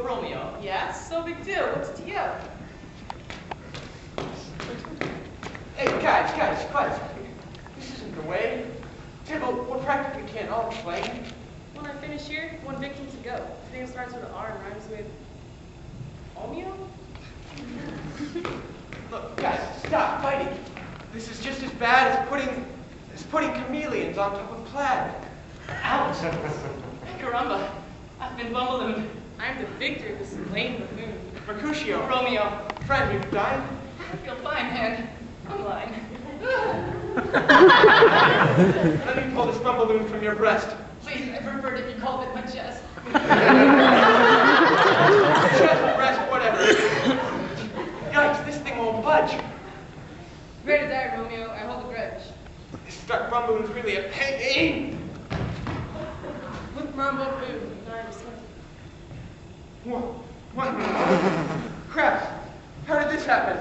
Romeo. Yes? No big deal. What's to you? Hey, guys, quiet. This isn't the way. Tibble, we're practically can't all explain. When I finish here, one victim to go. His name starts with an R and rhymes with Romeo? Look, guys, stop fighting. This is just as bad as putting chameleons on top of plaid. Ouch! Caramba, I've been bumbalooned. I'm the victor of this lame buffoon. Mercutio. Romeo, Friend, you dying? I feel fine, man. I'm lying. Let me pull this bumbaloon from your breast. Please, I prefer to be called at my chest. Chest, breast, whatever. Yikes, this thing won't budge. Great as that, Romeo. I hold a grudge. This stuck bumbaloon's really a pain. With Mambo food, I respect. What? Crap. How did this happen?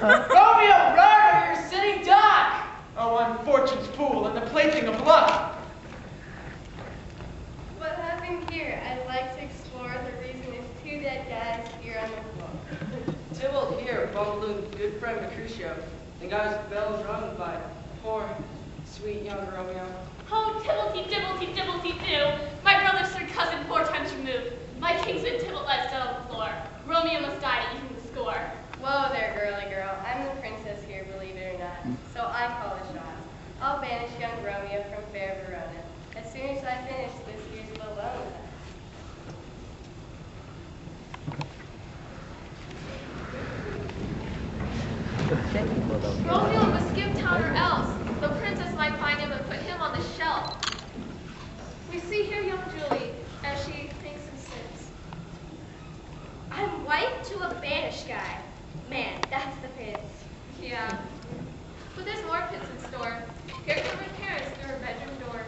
Romeo, run! You're sitting duck! Oh, unfortunate fool, and the plaything of luck. What happened here? I'd like to explore the reason there's two dead guys here on the floor. Tybalt here, Bumballoon's good friend Mercutio, and got his bells rung by poor, sweet young Romeo. Oh, Tybalt-y, Dibblety, Dibblety, do. My brother's third cousin 4 times removed. My kingsman Tybalt lies dead on the floor. Romeo must die to even the score. Whoa there, girly girl. I'm the princess here, believe it or not. So I call the shots. I'll banish young Romeo from fair Verona as soon as I finish this year's Bologna. Romeo must skip town or else. The princess might find him and put him on the shelf. We see here young Julie as she thinks and sings. I'm wife to a banished guy. Man, that's the pits. Yeah. But there's more pits in store. Here come her parents through her bedroom door.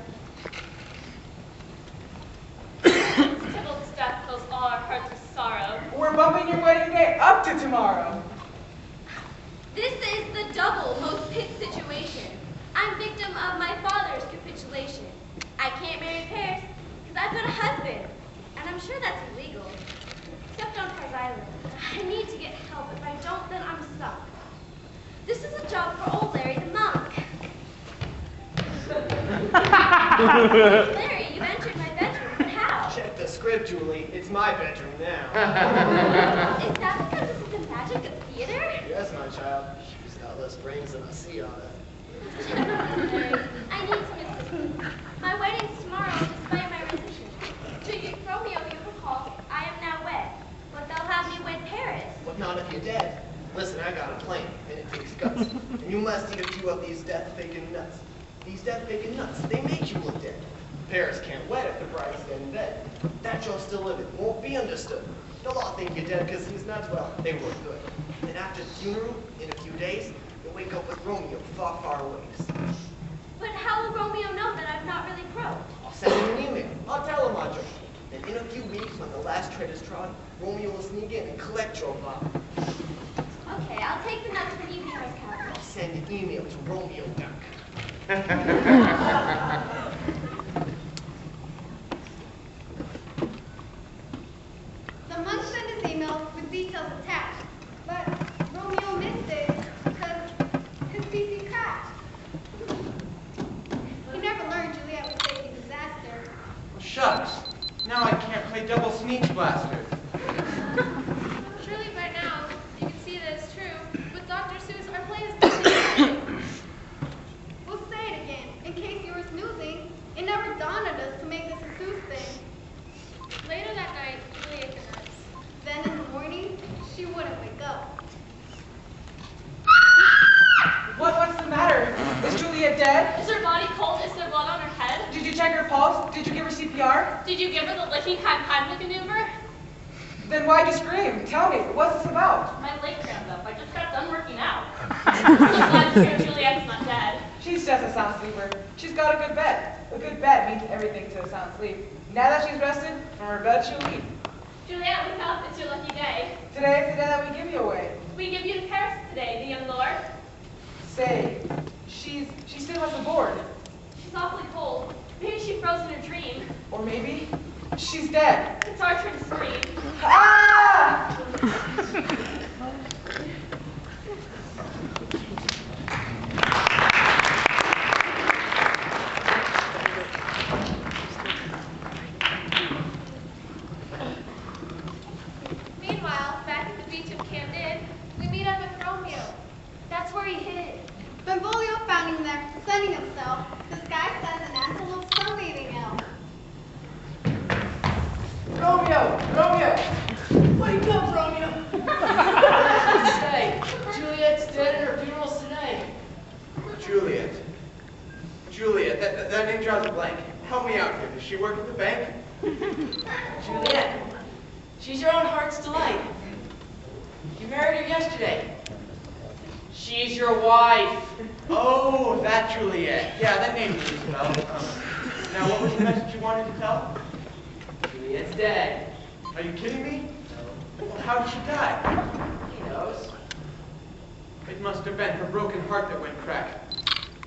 Tybalt's death fills all our hearts with sorrow. We're bumping your wedding day up to tomorrow. This is the double most pit situation. I'm victim of my father's capitulation. I can't marry Paris because I've got a husband, and I'm sure that's illegal. Except on Paris Island. I need to get help. If I don't, then I'm stuck. This is a job for old Larry the monk. Larry, you entered my bedroom, but how? Check the script, Julie. It's my bedroom now. Is that because this is the magic of theater? Yes, my child. She's got less brains than I see on it. Larry, I need to miss this week. My wedding's tomorrow, despite my resistance. To you, Romeo, you recall, I am now wed, but they'll have me wed Paris. What not if you're dead? Listen, I got a plan, and it takes guts. And you must eat a few of these death-faking nuts. These death-faking nuts, they make you look dead. Paris can't wed if the bride's dead in bed. That you're still living won't be understood. They'll all think you're dead because these nuts, well, they were good. And after the funeral, in a few days, you'll wake up with Romeo far, far away. But how will Romeo know that I've not really croaked? I'll send him an email. I'll tell him I joke. And in a few weeks, when the last tread is trod, Romeo will sneak in and collect your vow. Okay, I'll take the nuts for evening ice cap. I'll send an email to Romeo Duck. The monk sent his email with details attached, but Romeo missed it because his PC crashed. He never learned Juliet was facing disaster. Well, shucks. Now I can't play double sneak blaster. Surely by now, you can see that it's true. With Dr. Seuss, our play is completely. We'll say it again, in case you were snoozing. It never dawned on us to make this a Seuss thing. Later that night, Julie ate the nuts. Then in the morning, she wouldn't wake up. What's the matter? Is Juliet dead? Is her body cold? Is there blood on her head? Did you check her pulse? Did you give her CPR? Did you give her the licking Heimlich maneuver? Then why'd you scream? Tell me, what's this about? My leg cramped up. I just got done working out. I'm so glad to hear Juliet's not dead. She's just a sound sleeper. She's got a good bed. A good bed means everything to a sound sleep. Now that she's rested, from her bed she'll leap. Juliet, wake up. It's your lucky day. Today is the day that we give you away. We give you to Paris today, the young lord. Say, she still has the board. She's awfully cold. Maybe she froze in her dream. Or maybe she's dead. It's our turn to scream. Ah! Meanwhile, back at the beach of Camden, we meet up with Romeo. That's where he hid. Benvolio found him there, sunning himself, disguised as an antelope sunbathing elf. Romeo! Romeo! Wake up, Romeo! Say, Juliet's dead and her funeral's today. Juliet. Juliet, that name draws a blank. Help me out here. Does she work at the bank? Juliet, she's your own heart's delight. You married her yesterday. She's your wife. Oh, that Juliet. Yeah, that name rings a bell. Now, what was the message you wanted to tell? Juliet's dead. Are you kidding me? Well, how did she die? He knows. It must have been her broken heart that went crack.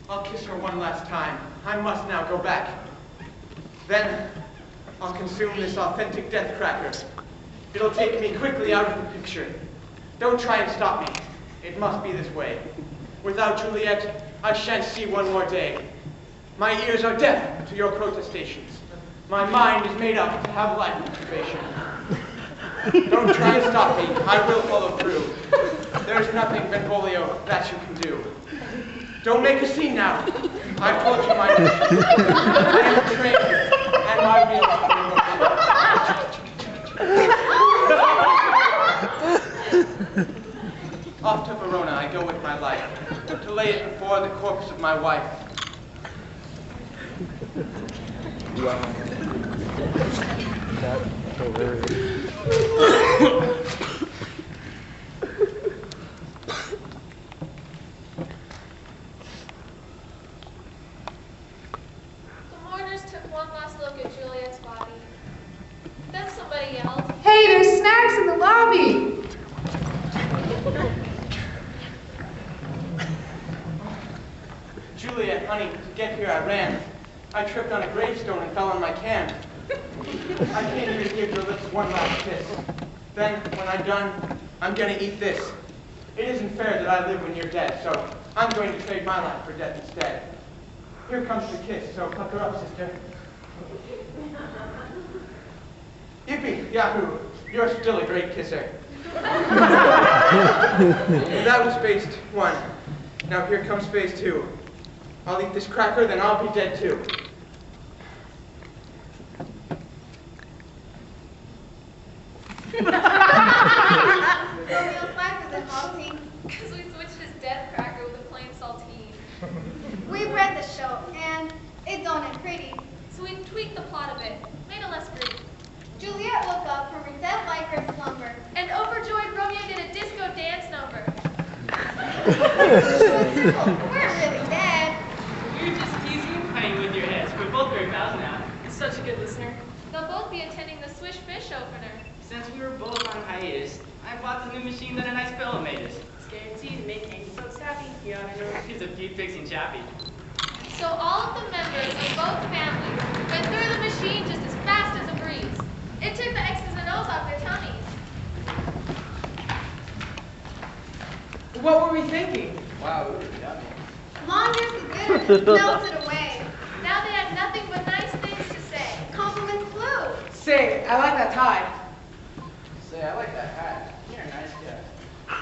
I'll kiss her one last time. I must now go back. Then, I'll consume this authentic death cracker. It'll take me quickly out of the picture. Don't try and stop me. It must be this way. Without Juliet, I shan't see one more day. My ears are deaf to your protestations. My mind is made up to have life incubation. Don't try and stop me. I will follow through. There's nothing, Benvolio, that you can do. Don't make a scene now. I've told you my mission. I am a traitor, and my real Off to Verona I go with my life, to lay it before the corpse of my wife. The mourners took one last look at Juliet's body. Then somebody yelled, Hey, there's snacks in the lobby! Juliet, honey, to get here I ran. I tripped on a gravestone and fell on my can. I came here to give your lips one last kiss. Then, when I'm done, I'm gonna eat this. It isn't fair that I live when you're dead, so I'm going to trade my life for death instead. Here comes the kiss, so pucker her up, sister. Yippee, yahoo, you're still a great kisser. That was phase 1. Now here comes phase 2. I'll eat this cracker, then I'll be dead too. Romeo's life is halting. because we switched his death cracker with a plain saltine. We've read the show, and it don't end pretty. So we tweaked the plot a bit, made it less gritty. Juliet woke up from her death like her slumber. And overjoyed, Romeo did a disco dance number. We're really dead. We were just teasing and playing with your heads. We're both very pals now. He's such a good listener. They'll both be attending the Swish Fish opener. Since we were both on hiatus, I bought the new machine that a nice fellow made us. It's guaranteed to make 80 folks happy. You ought to know. He's a few fixing chappy. So all of the members of both families went through the machine just as fast as a breeze. It took the X's and O's off their tummies. What were we thinking? Wow, we were yummy. Long years of goodness melted away. Now they had nothing but nice things to say. Compliments flew. Say, I like that tie. Say, I like that hat. You're a nice guy.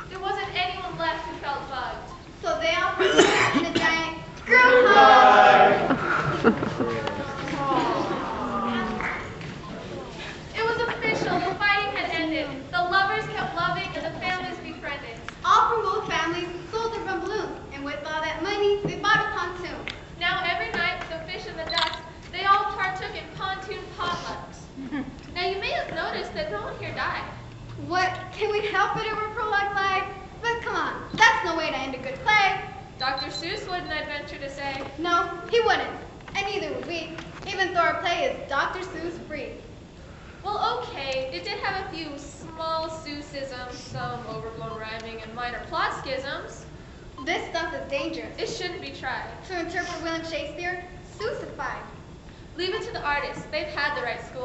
There wasn't anyone left who felt bugged. So they all participated in a giant group hug. It was official. The fighting had ended. The lovers kept loving and the families befriended. All from both families sold their balloons, and with all that money, they bought a pontoon. Now every night, the fish and the ducks, they all partook in pontoon potlucks. Now you may have noticed that no one here died. What? Can we help it if we're prologue live? But come on, that's no way to end a good play. Dr. Seuss wouldn't, I'd venture to say. No, he wouldn't. And neither would we, even though our play is Dr. Seuss free. Well, okay, it did have a few small Seussisms, some overblown rhyming, and minor plot schisms. This stuff is dangerous. It shouldn't be tried. To interpret William Shakespeare, Seusified. Leave it to the artists. They've had the right school